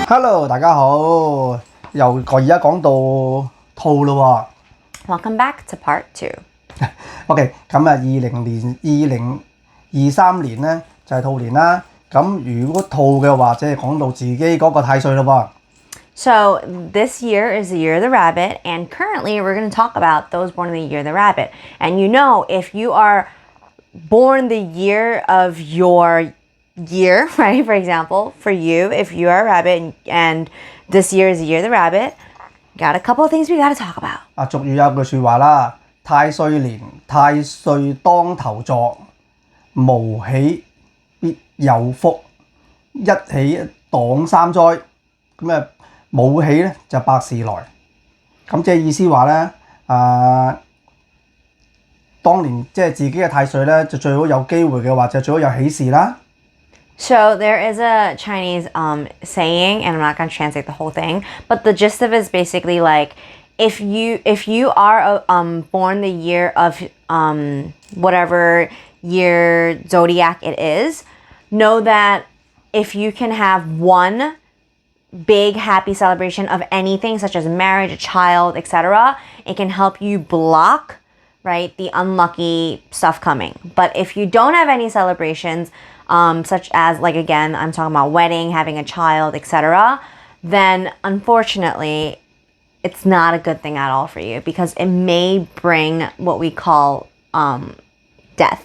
Hello， 大家好，又而家講到兔咯喎。Welcome back to part 2. OK， 咁啊，2023年咧就係兔年啦。咁如果兔嘅話，即係講到自己嗰個太歲咯喎。So this year is the year of the rabbit, and currently we're going to talk about those born in the year of the rabbit. And you know, if you are born the year of your year, right? For example, for you, if you are a rabbit and this year is the year of the rabbit, got a couple of things we got to talk about. 俗語有句説話啦，太歲年，太歲當頭坐，無喜必有福，一喜擋三災。咁啊〜冇喜咧就百事來，咁即係意思話咧，當年即係自己嘅太歲咧，就最好有機會嘅話，就最好有喜事啦。So there is a Chinese saying, and I'm not going to translate the whole thing, but the gist of it is basically like, if you are born the year of whatever year zodiac it is, know that if you can have one big happy celebration of anything such as marriage, a child, etc., it can help you block, right, the unlucky stuff coming. But if you don't have any celebrations, such as, like, again, I'm talking about wedding, having a child, etc., then unfortunately it's not a good thing at all for you because it may bring what we call death.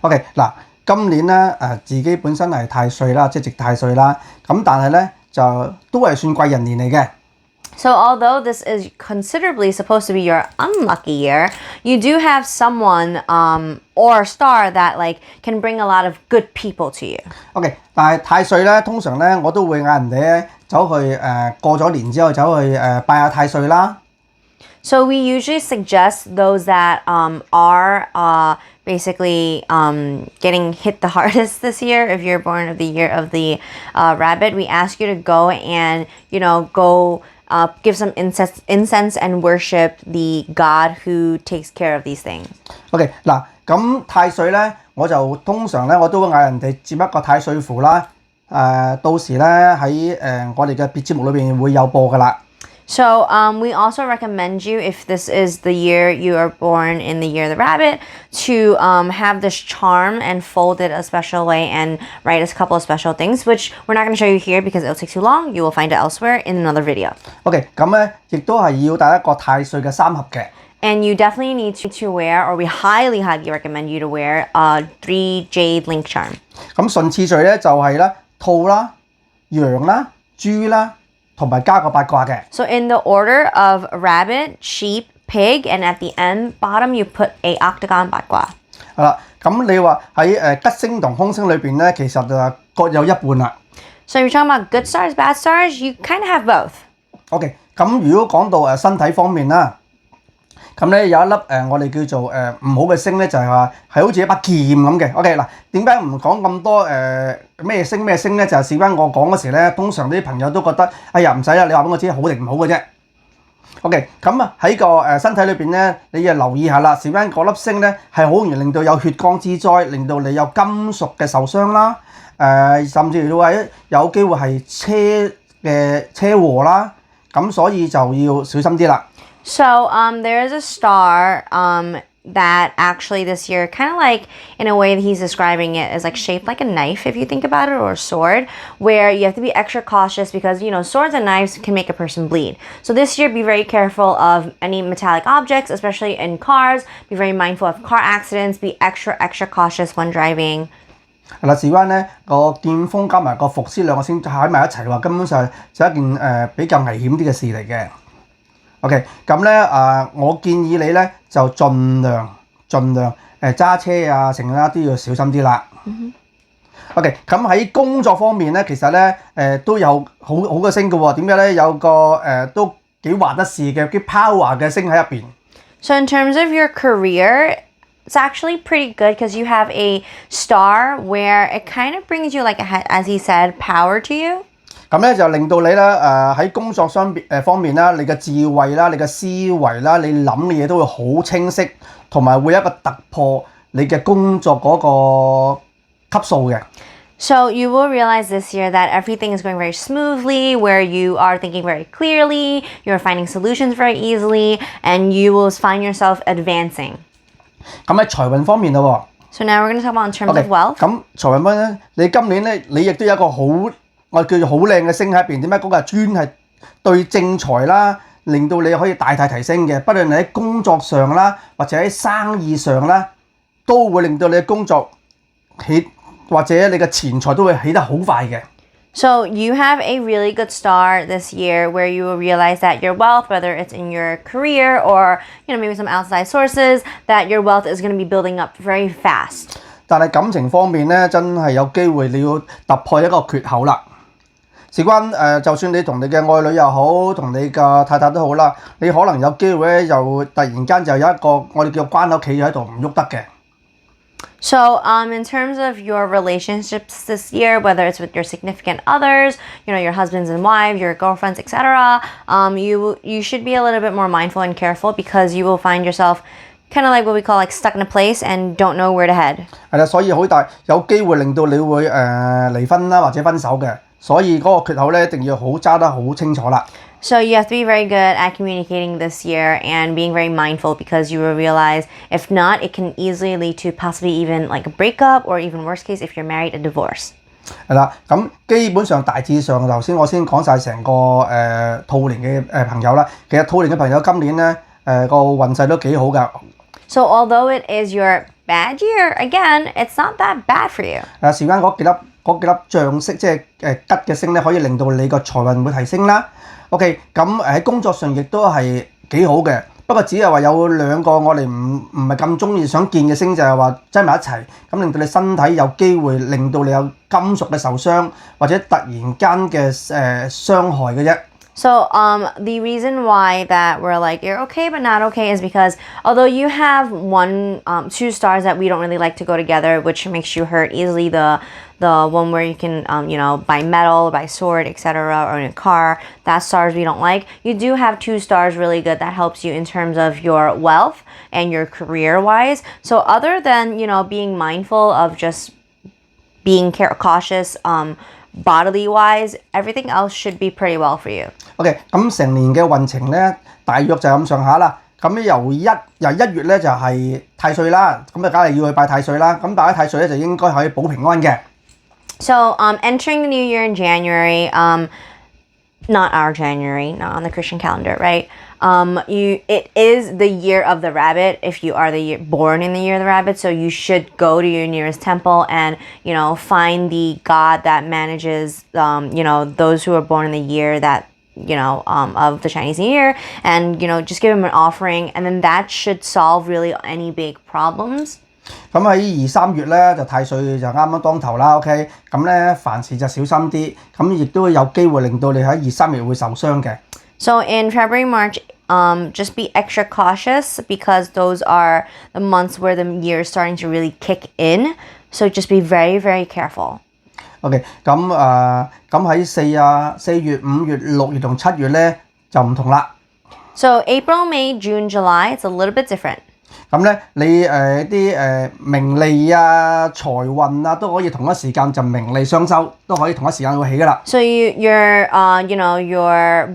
OK 嗱，今年咧自己本身係太歲啦，即係值太歲啦，咁但係咧就都係算貴人年嚟嘅。So although this is considerably supposed to be your unlucky year, you do have someone or a star that like can bring a lot of good people to you. OK， 但係太歲咧，通常咧我都會嗌人哋咧走去過咗年之後走去拜下太歲啦。So we usually suggest those that are basically getting hit the hardest this year. If you're born of the year of the rabbit, we ask you to go and go give some incense and worship the God who takes care of these things. OK 嗱，咁太歲咧，我就通常咧我都會嗌人哋接一個太歲符啦。到時咧喺我哋嘅節目裏邊會有播噶啦。So we also recommend you, if this is the year you are born in the year of the rabbit, to have this charm and fold it a special way and write a couple of special things, which we're not going to show you here because it'll take too long. You will find it elsewhere in another video. OK， 咁咧亦都係要帶一個太歲嘅三合嘅。And you definitely need to wear, or we highly recommend you to wear, 3 jade link charm. 咁順次序咧就係咧兔啦、羊啦、豬啦。同埋加個八卦嘅。So in the order of rabbit, sheep, pig, and at the end bottom you put a octagon 八卦。係啦，咁你話喺吉星同凶星裏邊咧，其實就各有一半啦。So you're talking about good stars, bad stars, you kind of have both. OK， 咁如果講到身體方面啦，咁咧有一粒我哋叫做唔好嘅星咧，就係話係好似一把劍咁嘅。OK 嗱，點解唔講咁多咩星咧？就係事關我講嗰時咧，通常啲朋友都覺得哎呀唔使啦，你話俾我知好定唔好嘅啫。OK， 咁啊喺個身體裏邊咧，你要留意下啦。事關嗰粒星咧係好容易令到有血光之災，令到你有金屬嘅受傷啦。甚至乎係有機會係車禍啦。咁所以就要小心啲啦。So there is a star that actually this year, kind of like in a way that he's describing it, is like shaped like a knife if you think about it, or a sword, where you have to be extra cautious because swords and knives can make a person bleed. So this year be very careful of any metallic objects, especially in cars. Be very mindful of car accidents. Be extra cautious when driving. 係啦，事關咧個劍鋒加埋個伏屍兩個星喺埋一齊嘅話，根本上就一件比較危險啲嘅事嚟嘅。OK， 咁咧我建議你咧就盡量揸車啊，成啦都要小心啲啦。OK， 咁喺工作方面咧，其實咧都有好嘅星嘅喎。點解咧？有個都幾話得事嘅，幾 power 嘅星喺入邊。So in terms of your career, it's actually pretty good because you have a star where it kind of brings you, like, as he said, power to you. 咁咧就令到你咧喺工作方面啦，你嘅智慧啦，你嘅思維啦，你諗嘅嘢都會好清晰，同埋會有一個突破你嘅工作嗰個級數嘅。So you will realize this year that everything is going very smoothly, where you are thinking very clearly, you're finding solutions very easily, and you will find yourself advancing. 咁喺財運方面咯 So now we're going to talk about in terms 喎 of wealth. 咁財運方面咧，你今年咧，你亦都有一個好我叫做好靚嘅星喺入邊，點解嗰個係專係對正財啦，令到你可以大大提升嘅，不論你喺工作上啦，或者喺生意上啦，都會令到你嘅工作起。或者你嘅錢財都會起得好快嘅。So you have a really good start this year where you will realize that your wealth, whether it's in your career or maybe some outside sources, that your wealth is going to be building up very fast. 但係感情方面咧，真係有機會你要突破一個缺口啦。事關就算你同你嘅愛侶又好，同你嘅太太都好啦，你可能有機會咧，又突然間就有一個我哋叫關口企咗喺度唔喐得嘅。So, in terms of your relationships this year, whether it's with your significant others, your husbands and wives, your girlfriends, etc., you should be a little bit more mindful and careful because you will find yourself kind of like what we call like stuck in a place and don't know where to head. 係啦，所以好大有機會令到你會離婚啦或者分手嘅，所以嗰個缺口咧一定要好揸得好清楚啦。So you have to be very good at communicating this year and being very mindful because you will realize if not, it can easily lead to possibly even like a breakup or even worst case if you're married, a divorce. 係啦，咁基本上大致上頭先我先講晒成個兔年嘅朋友啦。其實兔年嘅朋友今年咧個運勢都幾好㗎。So although it is your bad year, again, it's not that bad for you. 事關嗰幾粒象色，即係吉嘅星咧，可以令到你個財運會提升啦。OK， 咁喺工作上亦都係幾好嘅，不過只係話有兩個我哋唔係咁中意想見嘅星，就係話擠埋一齊，咁令到你身體有機會令到你有金屬嘅受傷，或者突然間嘅傷害嘅啫。So the reason why that we're like you're okay but not okay is because although you have two stars that we don't really like to go together, which makes you hurt easily, the one where you can buy metal, buy sword, etc., or in a car, that stars we don't like. You do have two stars really good that helps you in terms of your wealth and your career wise. So other than being mindful of just being cautious bodily wise, everything else should be pretty well for you. OK， 咁成年嘅運程咧，大約就係咁上下啦。咁由一月咧就係太歲啦，咁就梗係要去拜太歲啦。咁拜咗太歲咧就應該可以保平安嘅。So entering the new year in January, not our January, not on the Christian calendar, right? It is the year of the rabbit if you are born in the year of the rabbit, so you should go to your nearest temple and find the god that manages those who are born in the year that of the Chinese New Year, and just give him an offering, and then that should solve really any big problems. 咁喺2、3月咧就太歲就啱啱當頭啦 ，OK， 咁咧凡事就小心啲，咁亦都有機會令到你喺2、3月會受傷嘅。So in February, March, just be extra cautious because those are the months where the year is starting to really kick in. So just be very, very careful. OK， 咁喺4月、5月、6月同7月咧就唔同啦。So April, May, June, July, it's a little bit different. 咁咧，你啲名利啊、財運啊，都可以同一時間就名利雙收，都可以同一時間會起噶啦。So your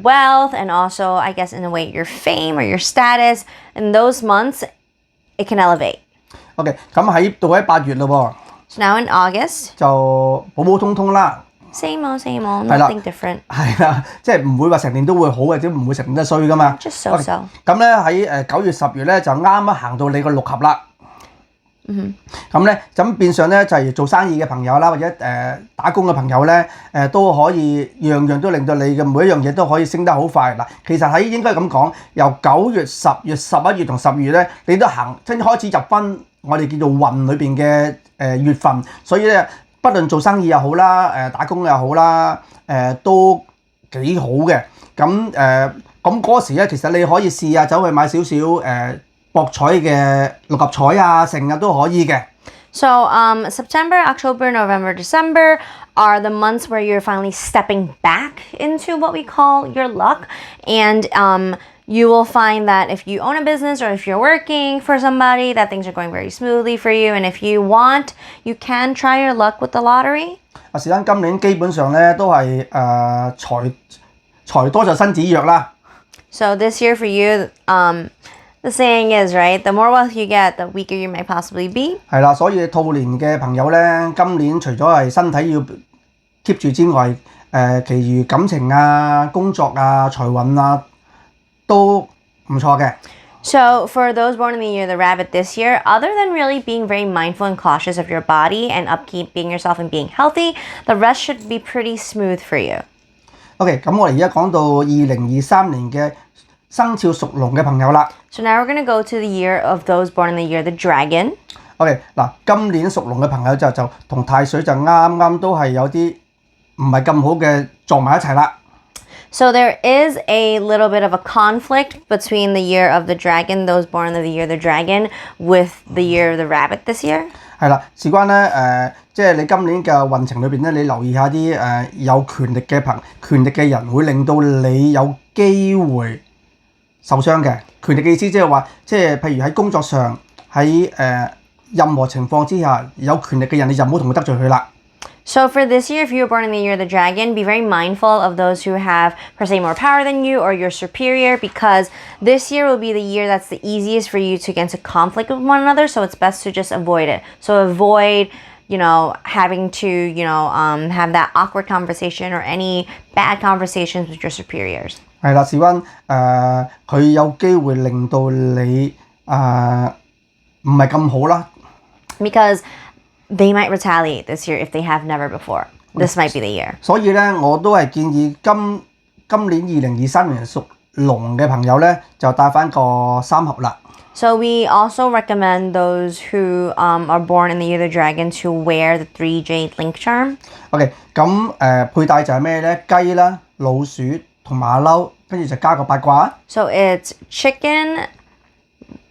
wealth and also I guess in a way your fame or your status in those months it can elevate. OK， 咁喺8月咯喎。So now in August 就普普通通啦。Same old, nothing different. 係啦，即係唔會話成年都會好或者唔會成年都衰噶嘛。Just so. 咁咧喺9月、10月咧就啱啱行到你個6合啦。咁咧咁變相咧就係做生意嘅朋友啦，或者打工嘅朋友咧都可以樣樣都令到你嘅每一樣嘢都可以升得好快嗱。其實應該咁講，由9月、10月、11月同12月咧，你都真開始入翻我哋叫做運裏邊嘅月份，所以咧。不論做生意又好啦，打工又好啦，都幾好嘅。咁嗰時咧，其實你可以試下走去買少少博彩嘅6合彩啊，成日都可以嘅。So September, October, November, December are the months where you're finally stepping back into what we call your luck, and you will find that if you own a business or if you're working for somebody, that things are going very smoothly for you. And if you want, you can try your luck with the lottery. 事關今年基本上咧都係財多就身子弱啦。So this year for you, the saying is, right, the more wealth you get, the weaker you may possibly be. 係啦，所以兔年嘅朋友咧，今年除咗係身體要 keep 住之外，其餘感情啊、工作啊、財運啊都唔錯嘅。So for those born in the year of the rabbit this year, other than really being very mindful and cautious of your body and upkeeping yourself and being healthy, the rest should be pretty smooth for you. OK， 咁我哋而家講到2023年嘅生肖屬龍嘅朋友啦。So now we're going to go to the year of those born in the year of the dragon. OK， 嗱，今年屬龍嘅朋友就同太歲就啱啱都係有啲唔係咁好嘅撞埋一齊啦。So there is a little bit of a conflict between the year of the dragon, those born in the year of the dragon, with the year of the rabbit this year. 係啦，事關咧即係你今年嘅運程裏邊咧，你留意下啲有權力嘅人會令到你有機會受傷嘅。權力嘅意思即係話，即係譬如喺工作上，喺任何情況之下，有權力嘅人你就唔好同佢得罪佢啦。So for this year, if you were born in the year of the dragon, be very mindful of those who have, per se, more power than you or your superior, because this year will be the year that's the easiest for you to get into conflict with one another, so it's best to just avoid it. So avoid, having to, have that awkward conversation or any bad conversations with your superiors. 係啦，事關佢有機會令到你唔係咁好啦。Because they might retaliate this year if they have never before. This might be the year. 所以咧，我都係建議今年2023年屬龍嘅朋友咧，就帶翻個三合啦。So we also recommend those who are born in the year of the dragon to wear the 3 jade link charm. OK， 咁佩戴就係咩咧？雞啦、老鼠同馬騮，跟住就加個八卦。So it's chicken,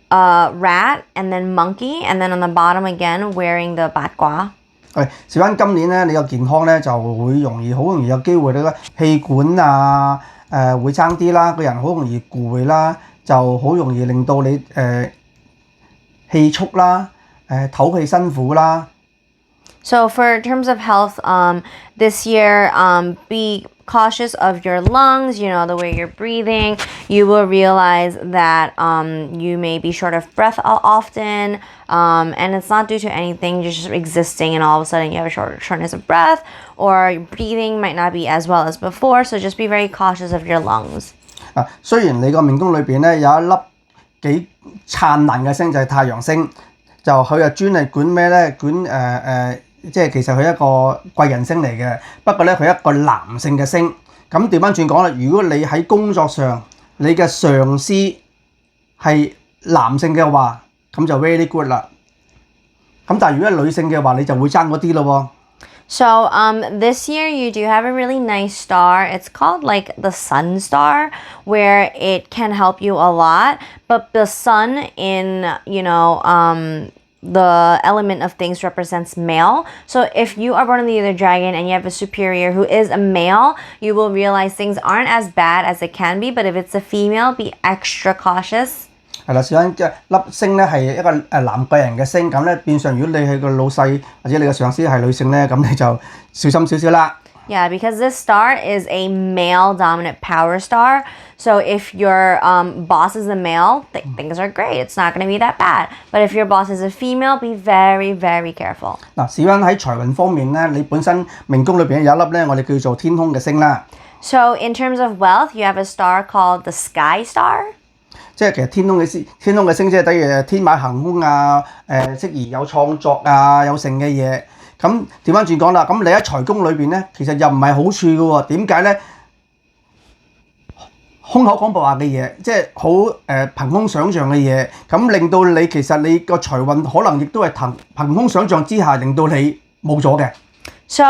rat, and then monkey, and then on the bottom again wearing the 八卦. OK， 事關今年咧，你個健康咧就會好容易有機會你個氣管啊會爭啲啦，個人好容易攰啦，就好容易令到你氣促啦，唞氣辛苦啦。So for terms of health, this year, be cautious of your lungs, the way you're breathing. You will realize that you may be short of breath often, and it's not due to anything, you're just existing and all of a sudden you have a shortness of breath, or your breathing might not be as well as before, so just be very cautious of your lungs. 雖然你個命宮裏邊咧有一粒幾燦爛嘅星就係太陽星，就佢就專係管咩咧？管即係其實佢一個貴人星嚟嘅，不過咧佢一個男性嘅星。咁調翻轉講啦，如果你喺工作上你嘅上司係男性嘅話，咁就 very good 啦。咁但係如果係女性嘅話，你就會爭嗰啲咯喎。So this year you do have a really nice star. It's called like the sun star, where it can help you a lot. But the sun in, the element of things represents male. So if you are born in the year of the dragon and you have a superior who is a male, you will realize things aren't as bad as it can be. But if it's a female, be extra cautious. 係啦，事關嘅粒星咧係一個男貴人嘅星，咁咧變相如果你係個老細或者你嘅上司係女性咧，咁你就小心少少啦。Yeah, because this star is a male dominant power star. So if your boss is a male, things are great. It's not going to be that bad. But if your boss is a female, be very, very careful. 嗱，事關喺財運方面咧，你本身命宮裏邊有一粒咧，我哋叫做天空嘅星啦。So in terms of wealth, you have a star called the sky star. 即係其實天空嘅星即係等於天馬行空啊，適宜有創作啊，有成嘅嘢。咁調翻轉講啦，咁你喺財宮裏邊咧，其實又唔係好處嘅喎。點解咧？空口講白話嘅嘢，即係好憑空想像嘅嘢，咁令到你其實你個財運可能亦都係憑空想像之下，令到你冇咗嘅。So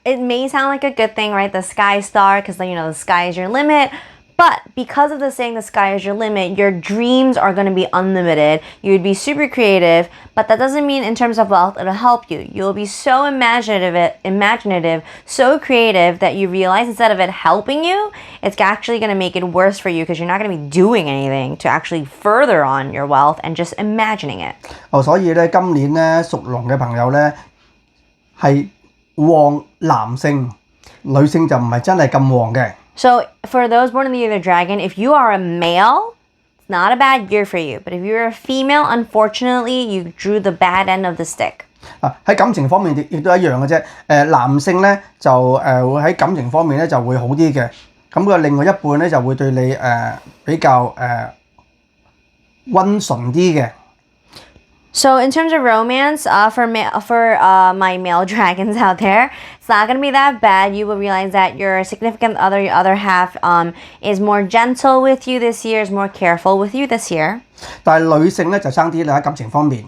it may sound like a good thing, right? The sky star, because the sky is your limit. But because of the saying the sky is your limit, your dreams are going to be unlimited. You would be super creative, but that doesn't mean in terms of wealth it'll help you. You'll be so imaginative, so creative that you realize instead of it helping you, it's actually going to make it worse for you because you're not going to be doing anything to actually further on your wealth and just imagining it. 所以咧，今年咧屬龍嘅朋友咧係旺男性，女性就唔係真係咁旺嘅。So for those born in the year of the dragon, if you are a male, it's not a bad year for you. But if you're a female, unfortunately, you drew the bad end of the stick. 喺感情方面亦都一樣嘅啫。男性咧就會喺感情方面咧就會好啲嘅。咁佢另外一半咧就會對你比較温順啲嘅。So in terms of romance, for my male dragons out there, it's not gonna be that bad. You will realize that your significant other, your other half, is more gentle with you this year, is more careful with you this year. 但係女性咧就爭啲啦喺感情方面。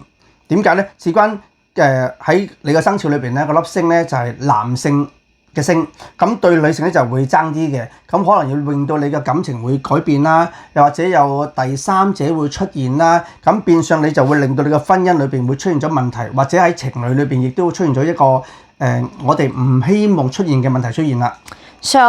點解咧？事關喺你個生肖裏邊咧，個粒星咧就係男性嘅星，咁對女性咧就會爭啲嘅，咁可能要令到你嘅感情會改變啦，又或者有第三者會出現啦，咁變相你就會令到你嘅婚姻裏邊會出現咗問題，或者喺情侶裏邊亦都會出現咗一個我哋唔希望出現嘅問題出現啦。So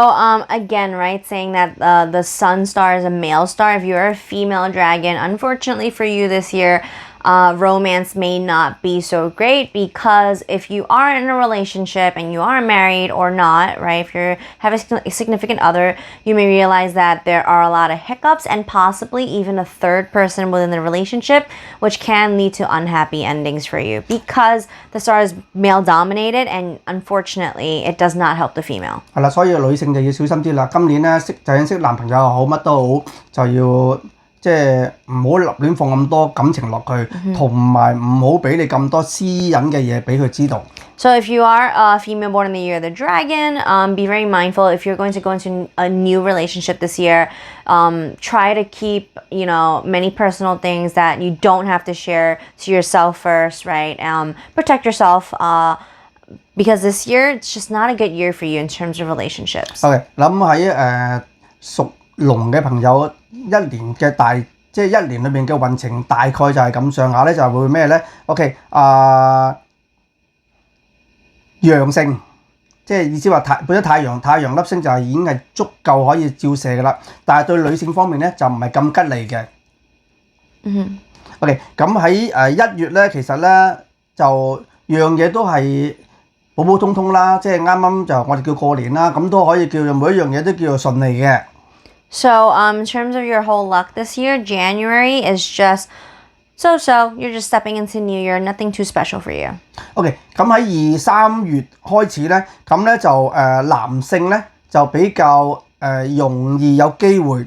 again, right, saying that the sun star is a male star. If you're a female dragon, unfortunately for you this year, romance may not be so great because if you are in a relationship and you are married or not, right, if you have a significant other, you may realize that there are a lot of hiccups and possibly even a third person within the relationship, which can lead to unhappy endings for you because the star is male dominated and unfortunately it does not help the female. 係啦，所以女性就要小心啲啦。今年咧識男朋友又好，乜都好，就要即係唔好立亂放咁多感情落去，同埋唔好俾你咁多私隱嘅嘢俾佢知道。So if you are a female born in the year of the dragon, be very mindful if you're going to go into a new relationship this year. Try to keep, many personal things that you don't have to share to yourself first, right? Protect yourself because this year it's just not a good year for you in terms of relationships. OK， 諗喺屬龍嘅朋友一年嘅即係一年裏面嘅運程大概就係咁上下咧，就係會咩咧 ？OK， 陽性，即係意思話本身太陽粒星就係已經係足夠可以照射嘅啦，但係對女性方面咧就唔係咁吉利嘅。OK， 咁喺1月咧，其實咧就樣嘢都係普普通通啦，即係啱啱就我哋叫過年啦，咁都可以叫做每一樣嘢都叫做順利嘅。So, in terms of your whole luck this year, January is just so. You're just stepping into New Year, nothing too special for you. OK， 咁喺2、3月開始咧，咁咧就男性咧就比較容易有機會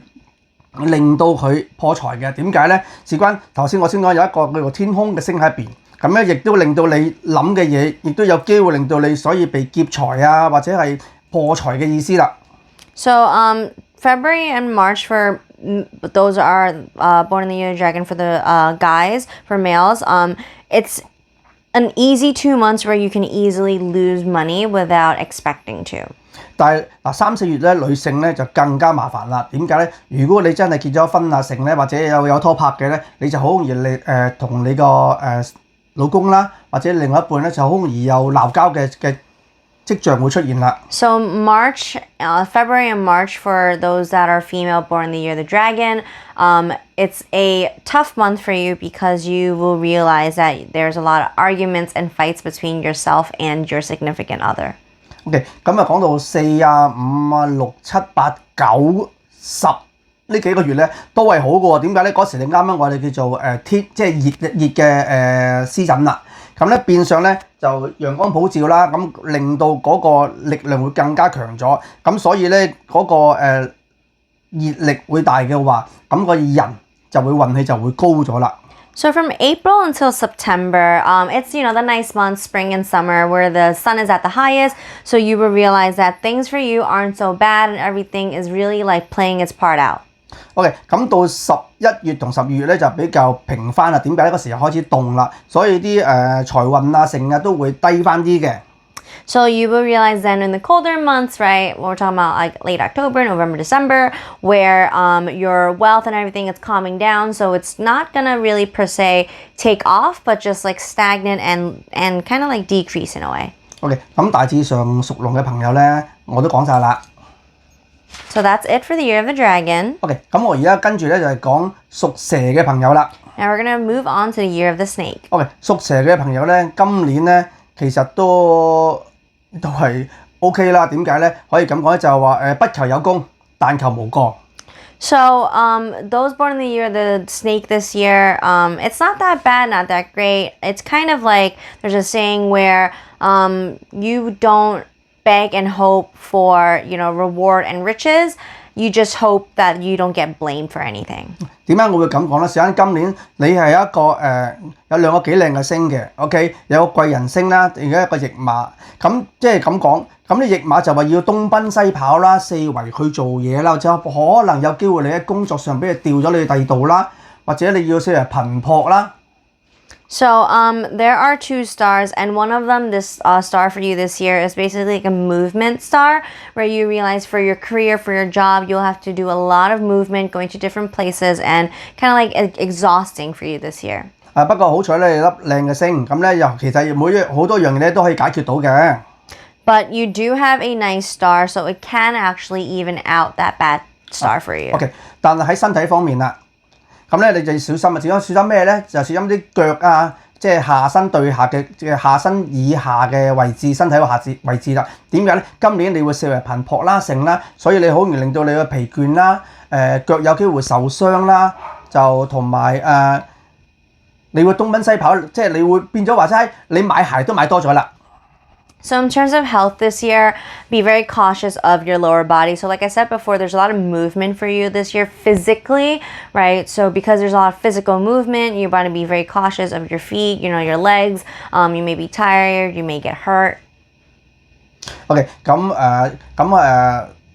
令到佢破財嘅。點解咧？事關頭先我先講有一個叫做天空嘅星喺入邊，咁咧亦都令到你諗嘅嘢，亦都有機會令到你所以被劫財啊，或者係破財嘅意思啦。So, February and March for those are born in the year of dragon for the guys, for males, it's an easy 2 months where you can easily lose money without expecting to. 但係3、4月咧，女性咧就更加麻煩啦。點解咧？如果你真係結咗婚啊成咧，或者有拖拍嘅咧，你就好容易同你個老公啦，或者另外一半咧就好容易有鬧交嘅跡象會出現啦。So February and March for those that are female born in the year of the dragon, it's a tough month for you because you will realize that there's a lot of arguments and fights between yourself and your significant other. OK， 咁講到4啊、5啊、6、7、8、9、10呢幾個月咧都係好嘅喎。點解咧？嗰時你啱啱我哋叫做即係熱嘅濕疹啦。咁咧變相咧就陽光普照啦，咁令到嗰個力量會更加強咗，咁所以咧嗰個熱力會大嘅話，咁個人就會運氣就會高咗啦。So from April until September, it's the nice months, spring and summer, where the sun is at the highest. So you will realize that things for you aren't so bad and everything is really like playing its part out. OK， 咁到11月同12月咧就比較平翻啦。點解呢？個時候開始凍啦，所以啲財運啊成啊都會低翻啲嘅。So you will realize then in the colder months, right? We're talking about like late October, November, December, where your wealth and everything is calming down. So it's not gonna really per se take off, but just like stagnant and kind of like decrease in a way. OK， 咁大致上屬龍嘅朋友咧，我都講晒啦。So that's it for the year of the dragon. OK， 咁我而家跟住咧就係講屬蛇嘅朋友啦。Now we're gonna move on to the year of the snake. OK， 屬蛇嘅朋友咧，今年咧其實都都係 OK 啦。點解咧？可以咁講咧，就係話不求有功，但求無過。So, those born in the year of the snake this year, it's not that bad, not that great. It's kind of like there's a saying where you don't beg and hope for, reward and riches. You just hope that you don't get blamed for anything. 點解我會咁講咧？首先今年你係一個有兩個幾靚嘅星嘅 ，OK， 有個貴人星啦，而家一個驛馬，咁即係咁講，咁啲驛馬就話要東奔西跑啦，四圍去做嘢啦，或者可能有機會你喺工作上俾佢調咗你去第二度啦，或者你要四圍頻撲啦。So, there are two stars, and one of them, this star for you this year, is basically like a movement star, where you realize for your career, for your job, you'll have to do a lot of movement, going to different places, and kind of like exhausting for you this year. 不過好彩咧，你粒靚嘅星，咁咧又其實好多樣嘢咧都可以解決到嘅。But you do have a nice star, so it can actually even out that bad star for you. OK， 但係喺身體方面啦。咁咧你就要小心啊！小心咩咧？就小心啲腳啊，即係下身對下嘅下身以下嘅位置，身體嘅位置啦。點解咧？今年你會四圍頻撲啦、剩啦，所以你好容易令到你嘅疲倦啦，腳有機會受傷啦，就同埋你會東奔西跑，即係你會變咗話齋，你買鞋都買多咗啦。So in terms of health this year, be very cautious of your lower body. So like I said before, there's a lot of movement for you this year physically, right? So because there's a lot of physical movement, you're going to be very cautious of your feet, your legs. You may be tired, you may get hurt. OK，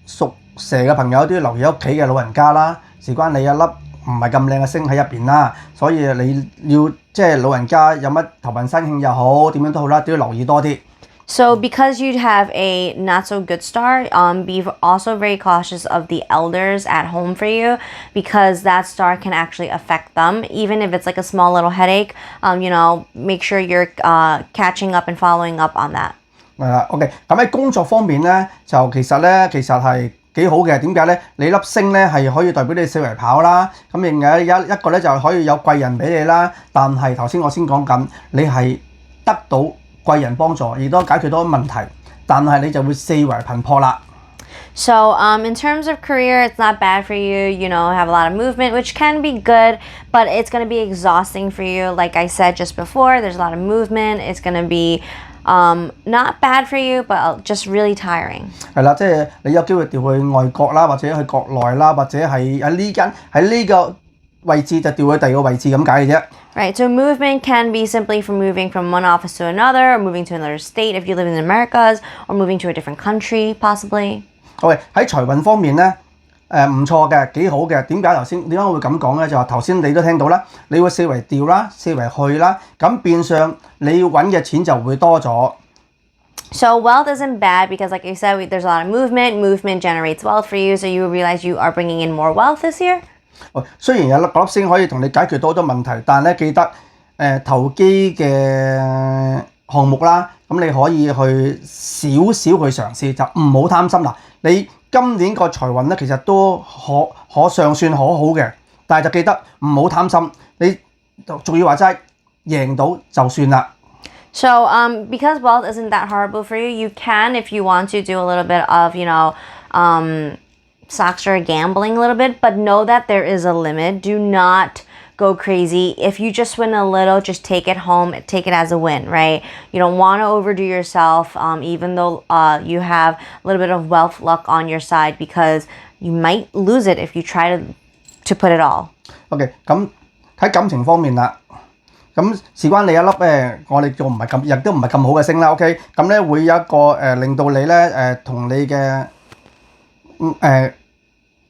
屬蛇嘅朋友都要留意屋企嘅老人家啦，事關你一粒唔係咁靚嘅星喺入邊啦，所以你要即係老人家有乜頭暈身㷫又好，點樣都好啦，都要留意多啲。So because you have a not so good star, be also very cautious of the elders at home for you, because that star can actually affect them. Even if it's like a small little headache, make sure you're catching up and following up on that. 係啦 ，OK。咁喺工作方面咧，就其實係幾好嘅。點解咧？你粒星咧係可以代表你四圍跑啦。咁另外一個咧就可以有貴人俾你啦。但係頭先我先講緊，你係得到貴人幫助，亦都解決到問題，但係你就會四圍頻撲啦。So, in terms of career, it's not bad for you, have a lot of movement, which can be good, but it's going to be exhausting for you. Like I said just before, there's a lot of movement. It's going to be not bad for you, but just really tiring. 係啦，即係你有機會調去外國啦，或者去國內啦，或者係喺呢個位置就調去第二個位置咁解嘅啫。Right, so movement can be simply from moving from one office to another, or moving to another state if you live in the Americas, or moving to a different country, possibly. OK， 喺財運方面咧，唔錯嘅，幾好嘅。點解我會咁講咧？就話頭先你都聽到啦，你會四圍調啦，四圍去啦，咁變相你要揾嘅錢就會多咗。So wealth isn't bad because, like you said, there's a lot of movement. Movement generates wealth for you, so you realize you are bringing in more wealth this year. 雖然有粒星可以同你解決到好多問題，但係咧記得投機嘅項目啦，咁你可以去少少去嘗試，就唔好貪心啦。你今年個財運咧其實都尚算可好嘅，但係就記得唔好貪心，你仲要話齋贏到就算啦。So, because wealth isn't that horrible for you, you can, if you want to, do a little bit of, stocks or gambling a little bit, but know that there is a limit. Do not go crazy. If you just win a little, just take it home, take it as a win, right? You don't want to overdo yourself, even though you have a little bit of wealth luck on your side, because you might lose it if you try to put it all. OK， 咁喺感情方面啦。咁事關你一粒我哋做唔係咁，亦都唔係咁好嘅星啦。OK， 咁咧會有一個令到你咧同你嘅愛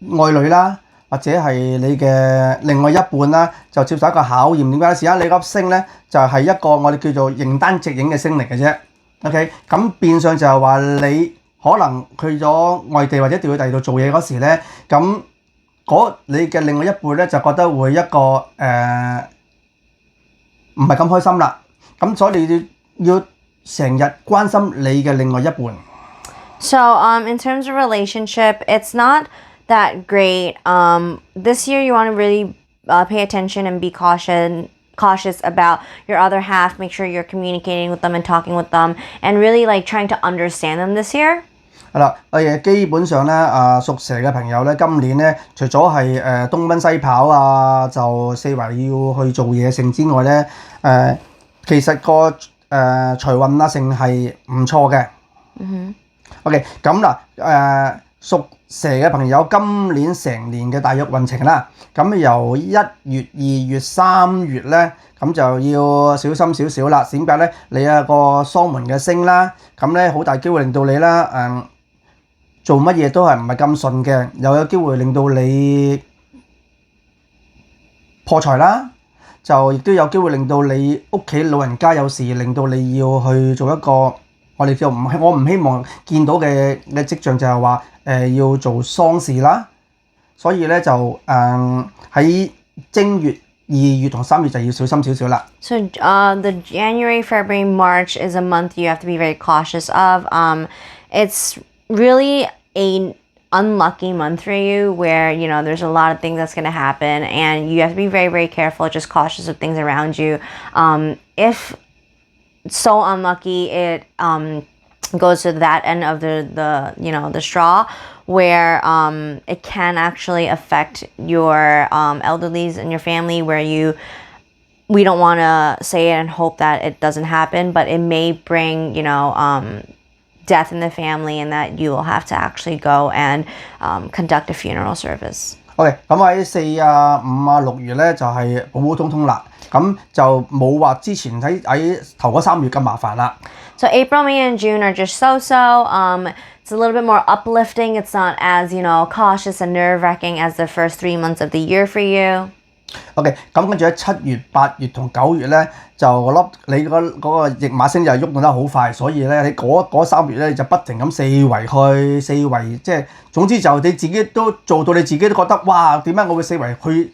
侶啦，或者係你嘅另外一半啦，就接受一個考驗。點解咧？時間你粒星咧就係一個我哋叫做形單隻影嘅星嚟嘅啫。OK， 咁變相就係話你可能去咗外地或者調去第二度做嘢嗰時咧，咁你嘅另外一半咧就覺得會一個唔係咁開心啦，咁所以你要成日關心你嘅另外一半。So, in terms of relationship, it's not that great. This year, you want to really pay attention and be cautious about your other half. Make sure you're communicating with them and talking with them and really like trying to understand them this year. 係啦，基本上咧，屬蛇嘅朋友咧，今年咧，除咗係東奔西跑啊，就四圍要去做嘢性之外咧，其實個財運啊性係唔錯嘅。OK， 咁嗱，屬蛇嘅朋友今年成年嘅大約運程啦，咁由1月、2月、3月咧，咁就要小心少少啦。點解咧？你有個喪門嘅星啦，咁咧好大機會令到你啦，做乜嘢都係唔係咁順嘅，又有機會令到你破財啦，就亦都有機會令到你屋企老人家有事，令到你要去做一個我哋叫我唔希望見到嘅跡象就係話要做喪事啦，所以咧就喺正月、2月同3月就要小心少少啦。So the January, February, March is a month you have to be very cautious of. It's really a unlucky month for you where there's a lot of things that's going to happen and you have to be very, very careful, just cautious of things around you. If so unlucky it goes to that end of the straw where it can actually affect your elderlies in your family where we don't want to say it and hope that it doesn't happen, but it may bring death in the family and that you will have to actually go and conduct a funeral service. OK， 咁喺4啊、5啊、6月咧就係普普通通啦，咁就冇話之前喺頭嗰3月咁麻煩啦。So April, May, and June are just so-so. It's a little bit more uplifting. It's not as, cautious and nerve-wracking as the first 3 months of the year for you. OK， 咁跟住喺7月、8月同9月咧，就你嗰個驛馬星就喐動得好快，所以咧你嗰3月咧就不停咁四圍，即係總之就你自己都做到你自己都覺得哇，點解我會四圍去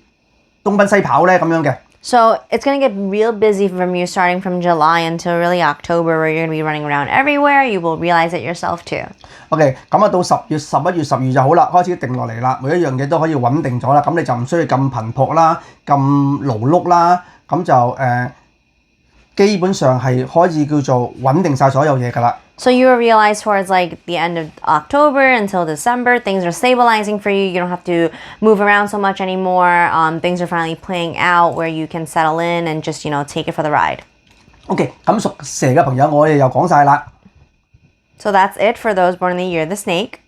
東奔西跑咧咁樣嘅。So it's going to get real busy from you starting from July until really October where you're going to be running around everywhere. You will realize it yourself too. OK， 咁到10月、11月、12月就好啦，開始定落嚟啦，每一樣嘢都可以穩定咗啦，咁你就唔需要咁頻撲啦，咁勞碌啦，咁就基本上係可以叫做穩定晒所有嘢㗎啦。So you will realize towards like the end of October until December, things are stabilizing for you. You don't have to move around so much anymore. Things are finally playing out where you can settle in and just, take it for the ride. OK， 咁屬蛇嘅朋友我哋又講晒啦。So that's it for those born in the year of the snake.